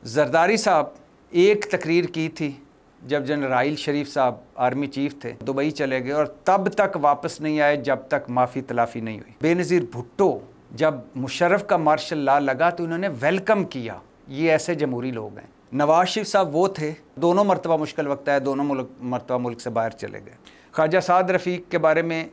जरदारी साहब एक तकरीर की थी जब जनरल राहिल शरीफ साहब आर्मी चीफ थे, दुबई चले गए और तब तक वापस नहीं आए जब तक माफ़ी तलाफ़ी नहीं हुई। बेनज़ीर भुट्टो जब मुशर्रफ का मार्शल लॉ लगा तो इन्होंने वेलकम किया। ये ऐसे जमहूरी लोग हैं। नवाज शरीफ साहब वो थे, दोनों मरतबा मुश्किल वक्त आया, दोनों मरतबा मुल्क से बाहर चले गए। ख्वाजा साद रफ़ीक के बारे में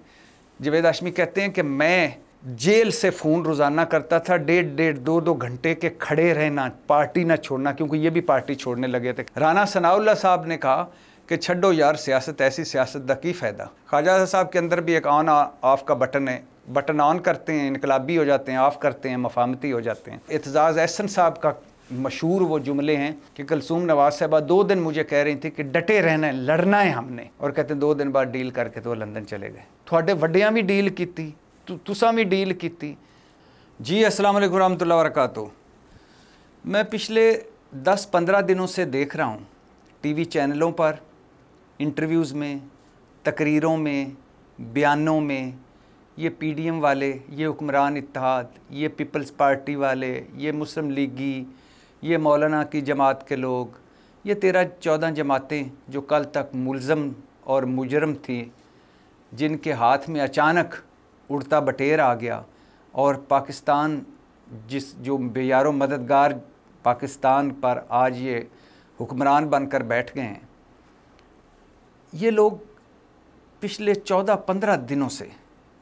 जवेद हाशमी कहते हैं कि मैं जेल से फ़ोन रोज़ाना करता था, डेढ़ दो घंटे के खड़े रहना, पार्टी ना छोड़ना, क्योंकि ये भी पार्टी छोड़ने लगे थे। राना सनाउल्लाह साहब ने कहा कि छड्डो यार सियासत, ऐसी सियासत दा की फ़ायदा। ख्वाजा साहब के अंदर भी एक ऑन ऑफ़ का बटन है, बटन ऑन करते हैं इनकलाबी हो जाते हैं, ऑफ़ करते हैं मफाहमती हो जाते हैं। एतजाज़ एहसन साहब का मशहूर वो जुमले हैं कि कलसूम नवाज साहबा 2 दिन मुझे कह रही थी कि डटे रहना है, लड़ना है हमने, और कहते 2 दिन बाद डील करके तो लंदन चले गए। थोड़े वड्डियां भी डील की, तुसा भी डील की। जी अस्सलाम वालेकुम रहमतुल्लाहि व बरकातहू। मैं पिछले 10-15 दिनों से देख रहा हूँ टीवी चैनलों पर, इंटरव्यूज़ में, तकरीरों में, बयानों में, ये पीडीएम वाले, ये हुक्मरान इत्तेहाद, ये पीपल्स पार्टी वाले, ये मुस्लिम लीगी, ये मौलाना की जमात के लोग, ये 13-14 जमातें जो कल तक मुलज़म और मुजरम थी, जिनके हाथ में अचानक उड़ता बटेर आ गया और पाकिस्तान जो बेयारो मददगार पाकिस्तान पर आज ये हुक्मरान बनकर बैठ गए हैं। ये लोग पिछले 14-15 दिनों से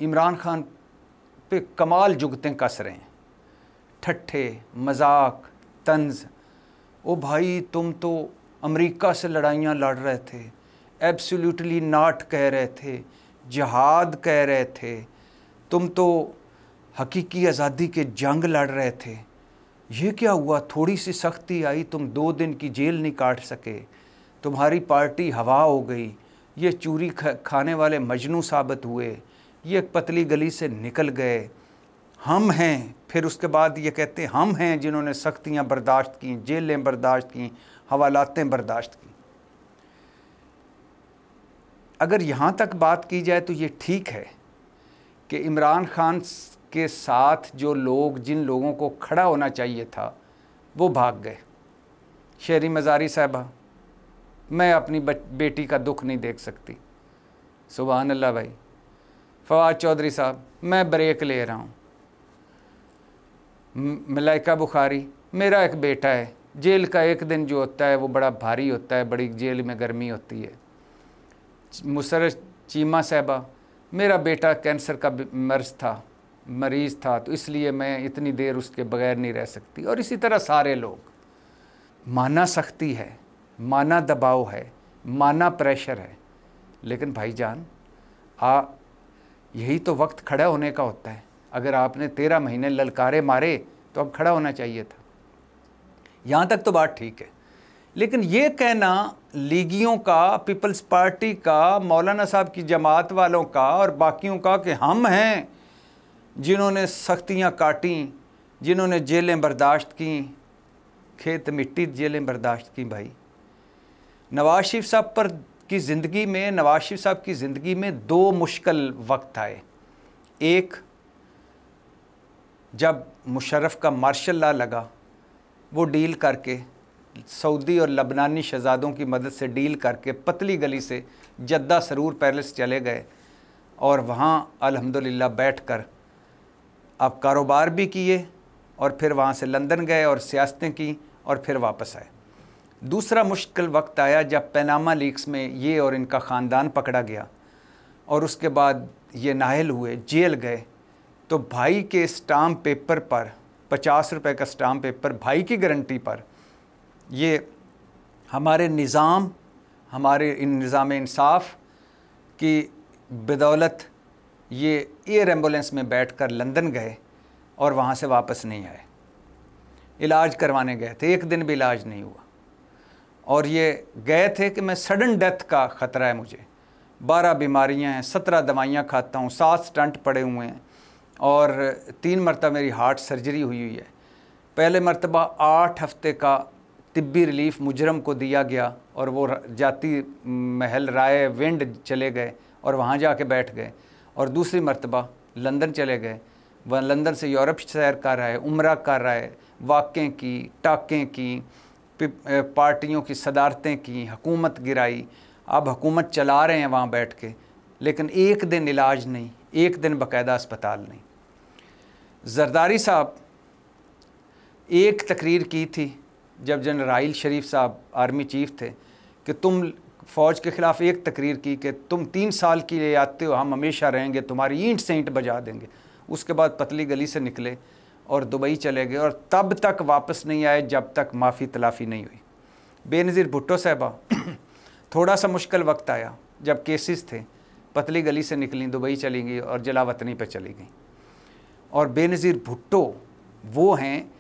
इमरान खान पे कमाल जुगतें कस रहे हैं, ठट्ठे, मजाक, तंज। ओ भाई तुम तो अमेरिका से लड़ाइयाँ लड़ रहे थे, एब्सोल्युटली नॉट कह रहे थे, जिहाद कह रहे थे, तुम तो हकीकी आज़ादी के जंग लड़ रहे थे। ये क्या हुआ, थोड़ी सी सख्ती आई, तुम 2 दिन की जेल नहीं काट सके, तुम्हारी पार्टी हवा हो गई, ये चूरी खाने वाले मजनू साबित हुए, ये एक पतली गली से निकल गए। हम हैं, फिर उसके बाद ये कहते हैं हम हैं जिन्होंने सख्तियाँ बर्दाश्त की, जेलें बर्दाश्त की, हवालातें बर्दाश्त की। अगर यहाँ तक बात की जाए तो ये ठीक है कि इमरान खान के साथ जो लोग, जिन लोगों को खड़ा होना चाहिए था, वो भाग गए। शेरी मज़ारी साहबा, मैं अपनी बेटी का दुख नहीं देख सकती, सुभान अल्लाह भाई। फवाद चौधरी साहब, मैं ब्रेक ले रहा हूँ। मलाइका बुखारी, मेरा एक बेटा है, जेल का एक दिन जो होता है वो बड़ा भारी होता है, बड़ी जेल में गर्मी होती है। मुसर्रत चीमा साहबा, मेरा बेटा कैंसर का मरीज़ था, तो इसलिए मैं इतनी देर उसके बगैर नहीं रह सकती। और इसी तरह सारे लोग। माना सख्ती है, माना दबाव है, माना प्रेशर है, लेकिन भाईजान यही तो वक्त खड़ा होने का होता है। अगर आपने 13 महीने ललकारे मारे तो अब खड़ा होना चाहिए था। यहाँ तक तो बात ठीक है, लेकिन ये कहना लीगियों का, पीपल्स पार्टी का, मौलाना साहब की जमात वालों का और बाकियों का कि हम हैं जिन्होंने सख्तियाँ काटी, जिन्होंने जेलें बर्दाश्त की, खेत मिट्टी जेलें बर्दाश्त की। भाई नवाज शरीफ साहब की ज़िंदगी में, नवाज शरीफ साहब की ज़िंदगी में 2 मुश्किल वक्त आए। एक, जब मुशर्रफ का मार्शल लॉ लगा, वो डील करके सऊदी और लबनानी शहज़ादों की मदद से डील करके पतली गली से जद्दा सरूर पैलेस चले गए और वहाँ अल्हम्दुलिल्लाह बैठकर अब कारोबार भी किए और फिर वहाँ से लंदन गए और सियासतें की और फिर वापस आए। दूसरा मुश्किल वक्त आया जब पैनामा लीक्स में ये और इनका ख़ानदान पकड़ा गया और उसके बाद ये नाहल हुए, जेल गए। तो भाई के स्टाम्प पेपर पर, 50 रुपए का स्टाम्प पेपर भाई की गारंटी पर, ये हमारे निज़ाम, हमारे निज़ाम इंसाफ की बदौलत ये एयर एम्बुलेंस में बैठकर लंदन गए और वहाँ से वापस नहीं आए। इलाज करवाने गए थे, 1 दिन भी इलाज नहीं हुआ और ये गए थे कि मैं सडन डेथ का ख़तरा है मुझे, 12 बीमारियाँ हैं, 17 दवाइयाँ खाता हूँ, 7 स्टंट पड़े हुए हैं और 3 मरतबा मेरी हार्ट सर्जरी हुई है। पहले मरतबा 8 हफ्ते का तिब्बी रिलीफ मुजरम को दिया गया और वो जाती महल राय विंड चले गए और वहाँ जाके बैठ गए। और दूसरी मरतबा लंदन चले गए, वह लंदन से यूरोप सैर कर रहा है, उम्रा कर रहा है, वाक़े की, टाँकें की, पार्टियों की सदारतें की, हुकूमत गिराई, अब हुकूमत चला रहे हैं वहाँ बैठ के, लेकिन एक दिन इलाज नहीं, एक दिन बाकायदा अस्पताल नहीं। जरदारी साहब एक तकरीर की थी जब जनरल राहिल शरीफ साहब आर्मी चीफ थे कि तुम फ़ौज के ख़िलाफ़ एक तकरीर की कि तुम 3 साल के लिए आते हो, हम हमेशा रहेंगे, तुम्हारी ईंट से ईंट बजा देंगे। उसके बाद पतली गली से निकले और दुबई चले गए और तब तक वापस नहीं आए जब तक माफ़ी तलाफ़ी नहीं हुई। बेनज़ीर भुट्टो साहबा थोड़ा सा मुश्किल वक्त आया जब केसेस थे, पतली गली से निकली, दुबई चली गई और जलावतनी पे चली गई। और बेनज़ीर भुट्टो वो हैं,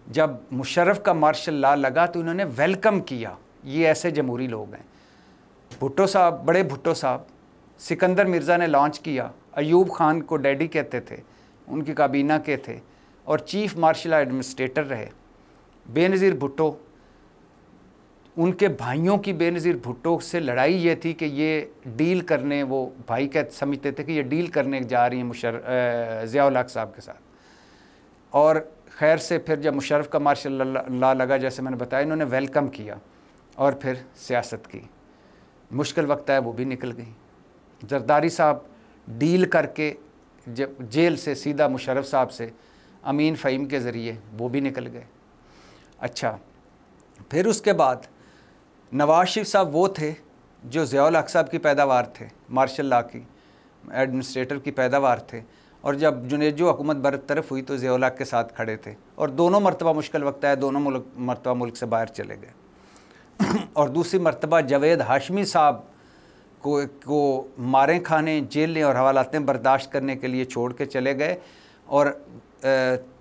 जब मुशर्रफ का मार्शल लॉ लगा तो इन्होंने वेलकम किया। ये ऐसे जमहूरी लोग हैं। भुट्टो साहब, बड़े भुट्टो साहब, सिकंदर मिर्ज़ा ने लॉन्च किया, अयूब खान को डैडी कहते थे, उनकी काबीना के थे और चीफ़ मार्शल एडमिनिस्ट्रेटर रहे। बेनज़ीर भुट्टो, उनके भाइयों की बेनज़ीर भुट्टो से लड़ाई ये थी कि ये डील करने, वो भाई कह समझते थे कि ये डील करने जा रही हैं ज़िया-उल हक साहब के साथ। और खैर से फिर जब मुशर्रफ का मार्शल लॉ लगा, जैसे मैंने बताया, इन्होंने वेलकम किया और फिर सियासत की। मुश्किल वक्त आया, वो भी निकल गई। जरदारी साहब डील करके जब जेल से सीधा मुशर्रफ साहब से अमीन फ़हीम के ज़रिए वो भी निकल गए। अच्छा, फिर उसके बाद नवाज शरीफ साहब वो थे जो ज़िया-उल हक साहब की पैदावार थे, मार्शल लॉ की एडमिनिस्ट्रेटर की पैदावार थे। और जब जुनेजो हुकूमत बरतरफ हुई तो ज़िया-उल हक के साथ खड़े थे और दोनों मरतबा मुश्किल वक्त आया, दोनों मरतबा मुल्क से बाहर चले गए। और दूसरी मरतबा जावेद हाशमी साहब को मारें खाने, जेलें और हवालातें बर्दाश्त करने के लिए छोड़ के चले गए और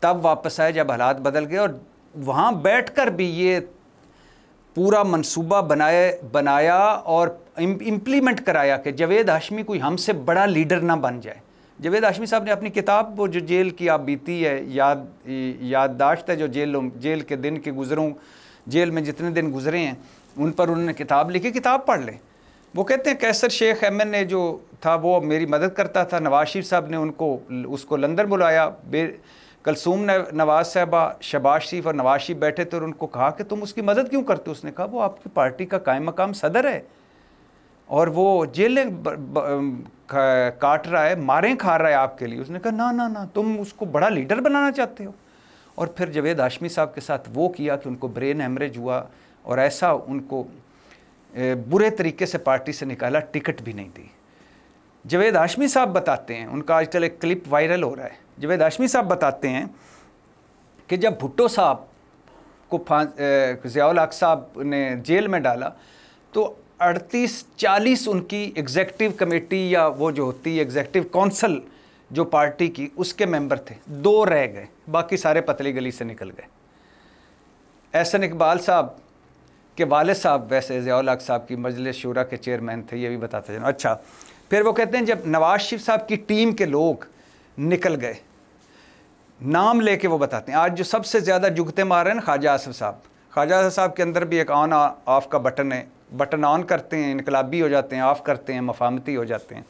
तब वापस आए जब हालात बदल गए। और वहाँ बैठकर भी ये पूरा मंसूबा बनाया और इम्प्लीमेंट कराया कि जावेद हाशमी कोई हमसे बड़ा लीडर ना बन जाए। जावेद हाशमी साहब ने अपनी किताब, वो जो जेल की आप बीती है, याददाश्त है, जो जेल के दिन के गुजरों, जेल में जितने दिन गुजरे हैं उन पर उन्होंने किताब लिखी, किताब पढ़ लें। वो कहते हैं कैसर शेख एमएन ए जो था वो मेरी मदद करता था, नवाज शरीफ साहब ने उसको लंदन बुलाया, कलसूम नवाज साहबा, शहबाज शरीफ और नवाज शरीफ बैठे थे और उनको कहा कि तुम उसकी मदद क्यों करते हो? उसने कहा वो आपकी पार्टी का कायम मकाम सदर है और वो जेलें काट रहा है, मारें खा रहा है आपके लिए। उसने कहा ना ना ना, तुम उसको बड़ा लीडर बनाना चाहते हो। और फिर जावेद हाशमी साहब के साथ वो किया कि उनको ब्रेन हेमरेज हुआ और ऐसा उनको बुरे तरीके से पार्टी से निकाला, टिकट भी नहीं दी। जावेद हाशमी साहब बताते हैं, उनका आजकल एक क्लिप वायरल हो रहा है। जावेद हाशमी साहब बताते हैं कि जब भुट्टो साहब को ज़िया-उल हक साहब ने जेल में डाला तो 38-40 उनकी एग्जेक्टिव कमेटी या वो जो होती है एग्जेक्टिव काउंसिल जो पार्टी की, उसके मेंबर थे, 2 रह गए, बाकी सारे पतली गली से निकल गए। एहसन इकबाल साहब के वालिद साहब वैसे ज़िया-उल हक साहब की मजलिस शूरा के चेयरमैन थे, ये भी बताते हैं। अच्छा, फिर वो कहते हैं जब नवाज शरीफ साहब की टीम के लोग निकल गए, नाम लेके वो बताते हैं, आज जो सबसे ज़्यादा जुगते मार रहे हैं ख्वाजा आसिफ साहब। ख्वाजा आसिफ साहब के अंदर भी एक ऑन ऑफ का बटन है, बटन ऑन करते हैं इनकलाबी हो जाते हैं, ऑफ़ करते हैं मफामती हो जाते हैं।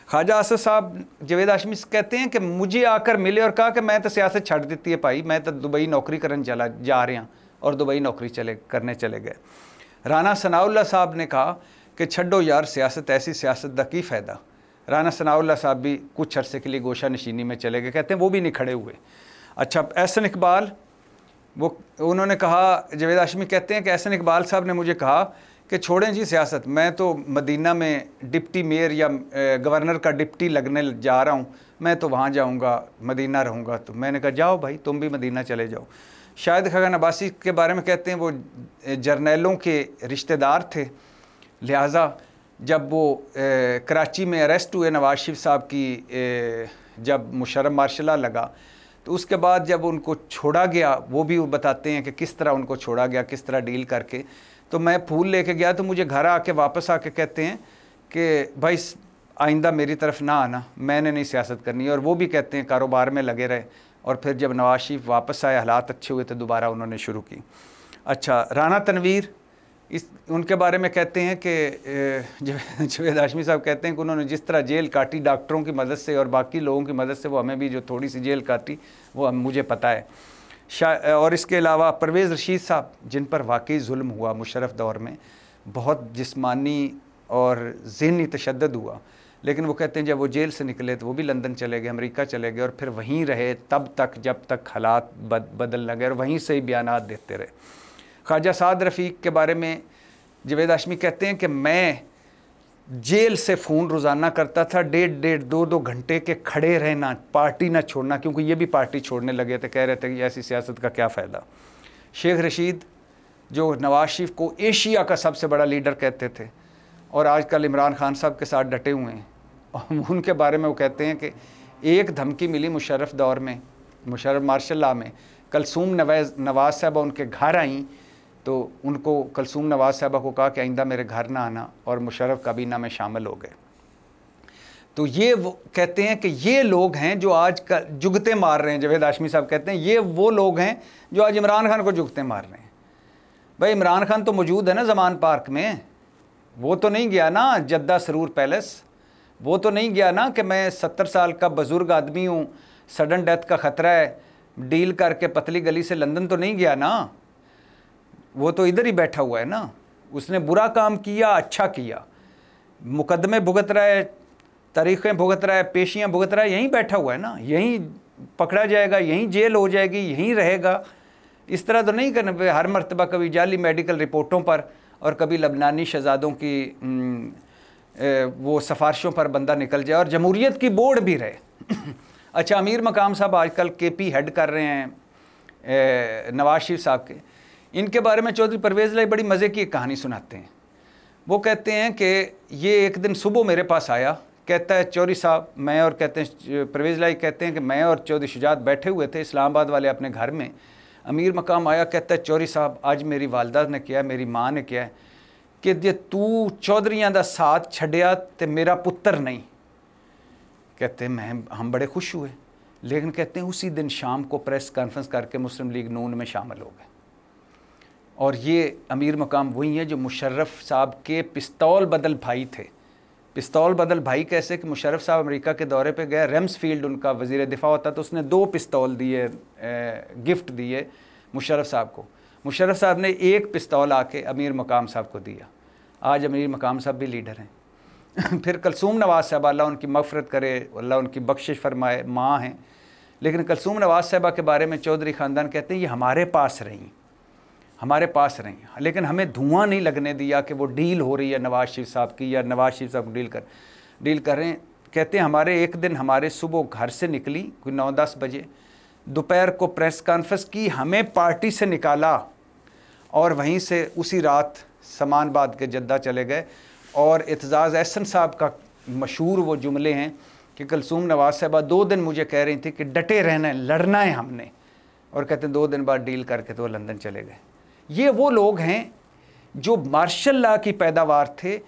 ख्वाजा आसिफ साहब जावेद हाशमी कहते हैं कि मुझे आकर मिले और कहा कि मैं तो सियासत छड़ दी है भाई, मैं तो दुबई नौकरी करने जा रहे हैं, और दुबई नौकरी करने चले गए। राना सनाउल्लाह साहब ने कहा कि छड्डो यार सियासत, ऐसी सियासत दा की फ़ायदा। राना सनाउल्लाह साहब भी कुछ अरसे के लिए गोशा नशीनी में चले गए, कहते हैं वो भी नहीं खड़े हुए। अच्छा, एहसन इकबाल, वो उन्होंने कहा, जावेद हाशमी कहते हैं कि एहसन इकबाल साहब ने मुझे कहा कि छोड़ें जी सियासत, मैं तो मदीना में डिप्टी मेयर या गवर्नर का डिप्टी लगने जा रहा हूँ, मैं तो वहाँ जाऊँगा, मदीना रहूँगा। तो मैंने कहा जाओ भाई, तुम भी मदीना चले जाओ। शाहिद खगन अब्बासी के बारे में कहते हैं वो जर्नैलों के रिश्तेदार थे, लिहाजा जब वो कराची में अरेस्ट हुए नवाज शरीफ साहब की, जब मुशर्रफ मार्शल लॉ लगा तो उसके बाद जब उनको छोड़ा गया, वो भी बताते हैं कि किस तरह उनको छोड़ा गया, किस तरह डील करके। तो मैं फूल लेके गया तो मुझे घर आके वापस आके कहते हैं कि भाई आइंदा मेरी तरफ ना आना, मैंने नहीं सियासत करनी। और वो भी कहते हैं कारोबार में लगे रहे और फिर जब नवाज शरीफ वापस आए, हालात अच्छे हुए तो दोबारा उन्होंने शुरू की। अच्छा, राना तनवीर, उनके बारे में कहते हैं कि जावेद हाशमी साहब कहते हैं कि उन्होंने जिस तरह जेल काटी डॉक्टरों की मदद से और बाकी लोगों की मदद से, वो हमें भी जो थोड़ी सी जेल काटी वो मुझे पता है। और इसके अलावा परवेज़ रशीद साहब, जिन पर वाकई जुल्म हुआ मुशर्रफ दौर में, बहुत जिस्मानी और ज़हनी तशद्दुद हुआ, लेकिन वो कहते हैं जब वो जेल से निकले तो वो भी लंदन चले गए, अमेरिका चले गए और फिर वहीं रहे तब तक जब तक हालात बदल न गए और वहीं से ही बयानात देते रहे। ख्वाजा साद रफ़ीक के बारे में जावेद हाशमी कहते हैं कि मैं जेल से फ़ोन रोज़ाना करता था, 1.5-2 घंटे के खड़े रहना, पार्टी ना छोड़ना, क्योंकि ये भी पार्टी छोड़ने लगे थे, कह रहे थे कि ऐसी सियासत का क्या फ़ायदा। शेख रशीद जो नवाज शरीफ को एशिया का सबसे बड़ा लीडर कहते थे और आजकल इमरान खान साहब के साथ डटे हुए हैं, उनके बारे में वो कहते हैं कि एक धमकी मिली मुशर्रफ दौर में, मुशर्रफ मार्शल लॉ में, कलसूम नवाज़ साहबा उनके घर आई तो उनको कलसूम नवाज़ साहबा को कहा कि आइंदा मेरे घर ना आना, और मुशर्रफ काबीना में शामिल हो गए। तो ये वो कहते हैं कि ये लोग हैं जो आज का जुगते मार रहे हैं। जावेद हाशमी साहब कहते हैं ये वो लोग हैं जो आज इमरान खान को जुगते मार रहे हैं। भाई इमरान खान तो मौजूद है ना ज़मान पार्क में, वो तो नहीं गया ना जद्दा सरूर पैलेस, वो तो नहीं गया ना कि मैं 70 साल का बुज़ुर्ग आदमी हूँ, सडन डेथ का ख़तरा है, डील करके पतली गली से लंदन तो नहीं गया ना, वो तो इधर ही बैठा हुआ है ना। उसने बुरा काम किया, अच्छा किया, मुकदमे भुगत रहा है, तारीखें भुगत रहा है, पेशियाँ भुगत रहा है, यहीं बैठा हुआ है ना, यहीं पकड़ा जाएगा, यहीं जेल हो जाएगी, यहीं रहेगा। इस तरह तो नहीं करना हर मरतबा कभी जाली मेडिकल रिपोर्टों पर और कभी लबनानी शहजादों की वो सिफारिशों पर बंदा निकल जाए और जमहूरियत की बोर्ड भी रहे। अच्छा, अमीर मकाम साहब आजकल केपी हेड कर रहे हैं नवाज शरीफ साहब के, इनके बारे में चौधरी परवेज़ लाई बड़ी मज़े की एक कहानी सुनाते हैं। वो कहते हैं कि ये एक दिन सुबह मेरे पास आया, कहता है चौधरी साहब मैं, और कहते हैं परवेज़ लाई कहते हैं कि मैं और चौधरी शुजात बैठे हुए थे इस्लामाबाद वाले अपने घर में, अमीर मकाम आया, कहता है चौधरी साहब आज मेरी वालदा ने किया, मेरी माँ ने किया कि जे तू चौधरियां दा साथ छड़िया तो मेरा पुत्र नहीं। कहते हैं हम बड़े खुश हुए, लेकिन कहते हैं उसी दिन शाम को प्रेस कॉन्फ्रेंस करके मुस्लिम लीग नून में शामिल हो गए। और ये अमीर मकाम वही है जो मुशर्रफ साहब के पिस्तौल बदल भाई थे। पिस्तौल बदल भाई कैसे कि मुशर्रफ साहब अमेरिका के दौरे पे गए, रेम्सफील्ड उनका वज़ीर दिफा होता, तो उसने 2 पिस्तौल दिए, गिफ्ट दिए मुशर्रफ साहब को। मुशर्रफ साहब ने 1 पिस्तौल आके अमीर मकाम साहब को दिया। आज अमीर मकाम साहब भी लीडर हैं। फिर कलसूम नवाज़ साहब, अल्लाह उनकी मग़फ़िरत करे, अल्लाह उनकी बख्शिश फरमाए, माँ हैं, लेकिन कलसूम नवाज़ साहबा के बारे में चौधरी ख़ानदान कहते हैं ये हमारे पास रहीं, हमारे पास रहीं, लेकिन हमें धुआं नहीं लगने दिया कि वो डील हो रही है नवाज शरीफ साहब की या नवाज शरीफ साहब डील कर रहे हैं। कहते हैं हमारे एक दिन हमारे सुबह घर से निकली कोई 9-10 बजे, दोपहर को प्रेस कॉन्फ्रेंस की, हमें पार्टी से निकाला और वहीं से उसी रात सामान बांध के जद्दा चले गए। और एतजाज़ एहसन साहब का मशहूर वो जुमले हैं कि कलसूम नवाज़ साहबा 2 दिन मुझे कह रही थी कि डटे रहना है, लड़ना है हमने, और कहते हैं 2 दिन बाद डील करके तो वो लंदन चले गए। ये वो लोग हैं जो मार्शल लॉ की पैदावार थे।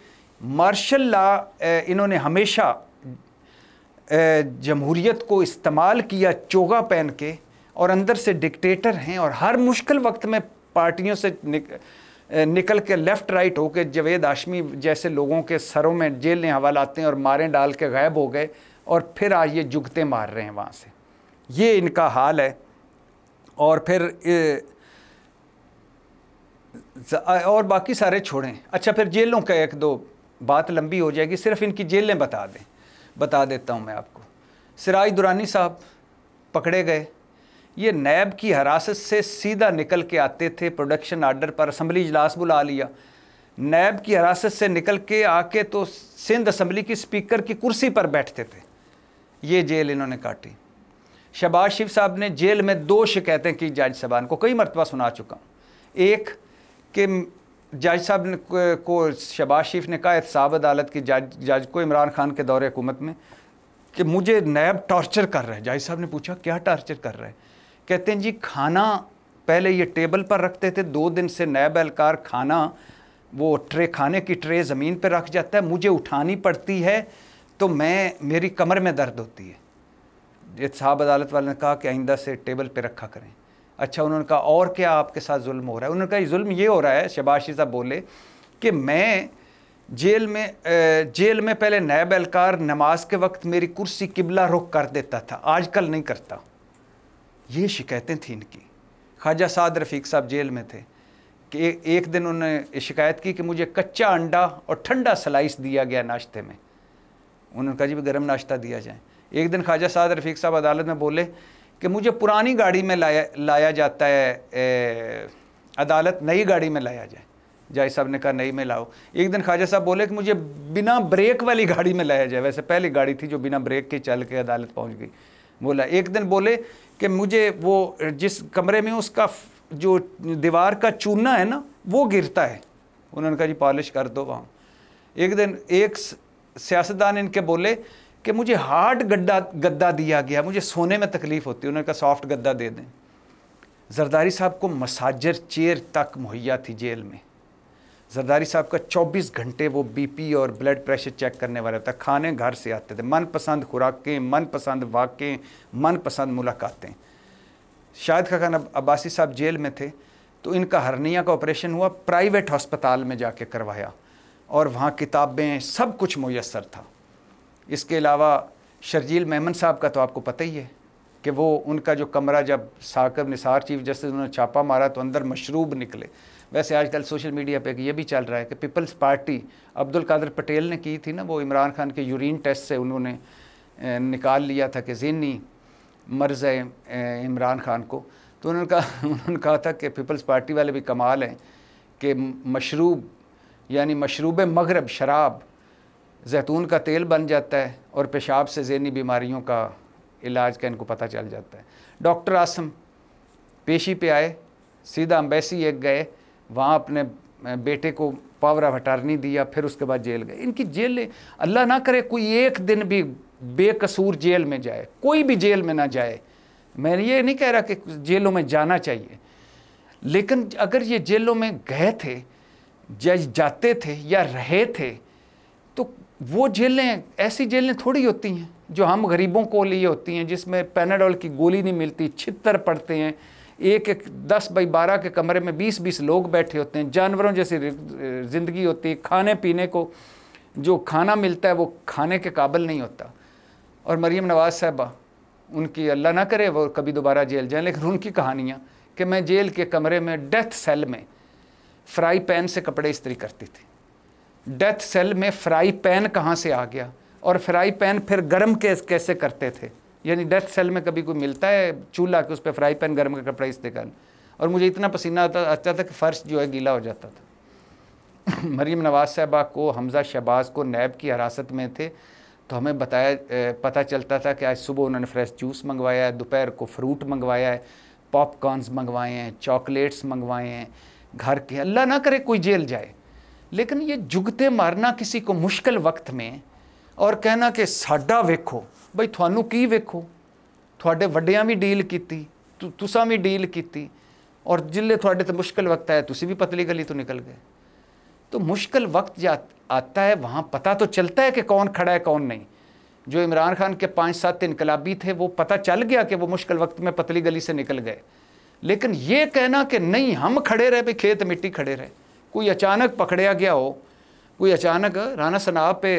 मार्शल लॉ इन्होंने हमेशा जमहूरियत को इस्तेमाल किया चोगा पहन के, और अंदर से डिक्टेटर हैं और हर मुश्किल वक्त में पार्टियों से निकल के लेफ़्ट राइट होकर जावेद हाशमी जैसे लोगों के सरों में जेल हवालाते हैं और मारें डाल के गायब हो गए, और फिर आज ये जुगते मार रहे हैं वहाँ से। ये इनका हाल है। और फिर और बाकी सारे छोड़ें। अच्छा, फिर जेलों का 1-2 बात लंबी हो जाएगी, सिर्फ इनकी जेलें बता देता हूँ मैं आपको। सिराज दुरानी साहब पकड़े गए, ये नैब की हिरासत से सीधा निकल के आते थे, प्रोडक्शन आर्डर पर असम्बली इजलास बुला लिया, नैब की हिरासत से निकल के आके तो सिंध असम्बली की स्पीकर की कुर्सी पर बैठते थे। ये जेल इन्होंने काटी। शहबाज शरीफ साहब ने जेल में 2 शिकायतें की जज साहबान को, कई मरतबा सुना चुका हूँ। एक कि जज साहब ने को शहबाज शरीफ ने कहा एहतसाब अदालत की जज को इमरान खान के दौरे हुकूमत में कि मुझे नैब टॉर्चर कर रहा है। जज साहब ने पूछा क्या टॉर्चर कर रहा है? कहते हैं जी खाना पहले ये टेबल पर रखते थे, 2 दिन से नैब एहलकार खाना वो खाने की ट्रे ज़मीन पर रख जाता है, मुझे उठानी पड़ती है तो मेरी कमर में दर्द होती है। एहतसाब अदालत वाले ने कहा कि आइंदा से टेबल पे रखा करें। अच्छा, उन्होंने कहा और क्या आपके साथ जुल्म हो रहा है? उन्होंने कहा जुल्म ये हो रहा है, शहबाज शरीफ साहब बोले कि मैं जेल में पहले नैब एहलकार नमाज के वक्त मेरी कुर्सी किबला रुख कर देता था, आजकल नहीं करता। ये शिकायतें थी इनकी। ख्वाजा साद रफ़ीक साहब जेल में थे कि एक दिन उन्होंने शिकायत की कि मुझे कच्चा अंडा और ठंडा स्लाइस दिया गया नाश्ते में। उन्होंने कहा जी भी गर्म नाश्ता दिया जाए। एक दिन ख्वाजा साद रफ़ीक साहब अदालत में बोले कि मुझे पुरानी गाड़ी में लाया जाता है, अदालत नई गाड़ी में लाया जाए। जज साहब ने कहा नई में लाओ। एक दिन ख्वाजा साहब बोले कि मुझे बिना ब्रेक वाली गाड़ी में लाया जाए, वैसे पहली गाड़ी थी जो बिना ब्रेक के चल के अदालत पहुंच गई। बोला एक दिन बोले कि मुझे वो जिस कमरे में उसका जो दीवार का चूना है ना वो गिरता है, उन्होंने कहा जी पॉलिश कर दो वहाँ। एक दिन एक सियासतदान इनके बोले कि मुझे हार्ड गद्दा दिया गया, मुझे सोने में तकलीफ़ होती है, उन्होंने कहा सॉफ्ट गद्दा दे दें। जरदारी साहब को मसाजर चेयर तक मुहैया थी जेल में। जरदारी साहब का 24 घंटे वो बीपी और ब्लड प्रेशर चेक करने वाला था। खाने घर से आते थे, मनपसंद खुराकें, मनपसंद वाक़े, मनपसंद मुलाकातें। शाहिद खान अब्बासी साहब जेल में थे तो इनका हर्निया का ऑपरेशन हुआ, प्राइवेट हस्पताल में जाके करवाया और वहाँ किताबें सब कुछ मुयस्सर था। इसके अलावा शर्जील मेमन साहब का तो आपको पता ही है कि वो उनका जो कमरा जब साकिब निसार चीफ जस्टिस उन्होंने छापा मारा तो अंदर मशरूब निकले। वैसे आजकल सोशल मीडिया पे ये भी चल रहा है कि पीपल्स पार्टी अब्दुल कादिर पटेल ने की थी ना, वो इमरान खान के यूरिन टेस्ट से उन्होंने निकाल लिया था कि ज़हनी मर्ज़ है इमरान खान को। तो उन्होंने कहा था कि पीपल्स पार्टी वाले भी कमाल हैं कि मशरूब यानी मशरूब मगरब शराब जैतून का तेल बन जाता है और पेशाब से ज़हनी बीमारियों का इलाज का इनको पता चल जाता है। डॉक्टर आसम पेशी पे आए, सीधा एम्बेसी एक गए, वहाँ अपने बेटे को पावर ऑफ अटॉर्नी दिया, फिर उसके बाद जेल गए। इनकी जेल, अल्लाह ना करे कोई एक दिन भी बेकसूर जेल में जाए, कोई भी जेल में ना जाए। मैं ये नहीं कह रहा कि जेलों में जाना चाहिए, लेकिन अगर ये जेलों में गए थे, जज जाते थे या रहे थे, तो वो जेलें ऐसी जेलें थोड़ी होती हैं जो हम गरीबों को लिए होती हैं, जिसमें पैनाडोल की गोली नहीं मिलती, छितर पड़ते हैं, एक 10 बाई 12 के कमरे में 20-20 लोग बैठे होते हैं, जानवरों जैसी ज़िंदगी होती है, खाने पीने को जो खाना मिलता है वो खाने के काबिल नहीं होता। और मरीम नवाज़ साहबा, उनकी अल्लाह ना करे वो कभी दोबारा जेल जाएं, लेकिन उनकी कहानियाँ कि मैं जेल के कमरे में डेथ सेल में फ्राई पैन से कपड़े इस्त्री करती थी। डेथ सेल में फ्राई पैन कहाँ से आ गया और फ्राई पैन फिर गर्म कैसे करते थे, यानी डेथ सेल में कभी कोई मिलता है चूल्हा कि उस पर फ्राई पैन गर्म का कपड़ा इस्तेमाल, और मुझे इतना पसीना आता था कि फ़र्श जो है गीला हो जाता था। मरीम नवाज़ साहबा को हमज़ा शहबाज को नैब की हिरासत में थे तो हमें पता चलता था कि आज सुबह उन्होंने फ्रेश जूस मंगवाया है, दोपहर को फ्रूट मंगवाया है, पॉपकॉर्न्स मंगवाए हैं, चॉकलेट्स मंगवाए हैं घर के। अल्लाह ना करे कोई जेल जाए, लेकिन ये जुगते मारना किसी को मुश्किल वक्त में और कहना कि साडा वेखो, बई थानू की वेखो, थोड़े वड्डियां भी डील की, तुसां भी डील की, और जिले थोड़े तो मुश्किल वक्त आया तुसी भी पतली गली तो निकल गए। तो मुश्किल वक्त आता है वहाँ पता तो चलता है कि कौन खड़ा है कौन नहीं। जो इमरान खान के 5-7 इनकलाबी थे वो पता चल गया कि वो मुश्किल वक्त में पतली गली से निकल गए, लेकिन ये कहना कि नहीं हम खड़े रहे, भाई खेत मिट्टी खड़े रहे, कोई अचानक पकड़या गया हो, कोई अचानक राना सनाब पे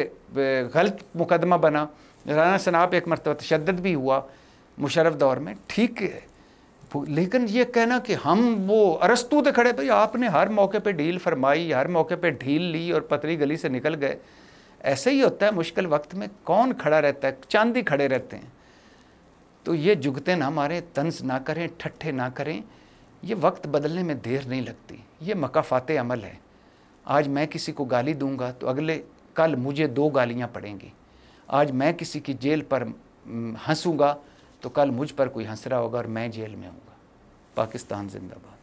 गलत मुकदमा बना, राना सनाब पे एक मरतबा तशद्दुद भी हुआ मुशर्रफ दौर में, ठीक है, लेकिन ये कहना कि हम वो अरस्तू तो खड़े, भाई आपने हर मौके पे ढील फरमाई, हर मौके पे ढील ली और पतली गली से निकल गए। ऐसे ही होता है मुश्किल वक्त में, कौन खड़ा रहता है, चांद ही खड़े रहते हैं। तो ये जुगते ना मारें, तंज ना करें, ठट्ठे ना करें, ये वक्त बदलने में देर नहीं लगती, ये मकाफाते अमल है। आज मैं किसी को गाली दूंगा तो अगले कल मुझे 2 गालियाँ पड़ेंगी। आज मैं किसी की जेल पर हंसूंगा तो कल मुझ पर कोई हंस रहा होगा और मैं जेल में हूँगा। पाकिस्तान जिंदाबाद।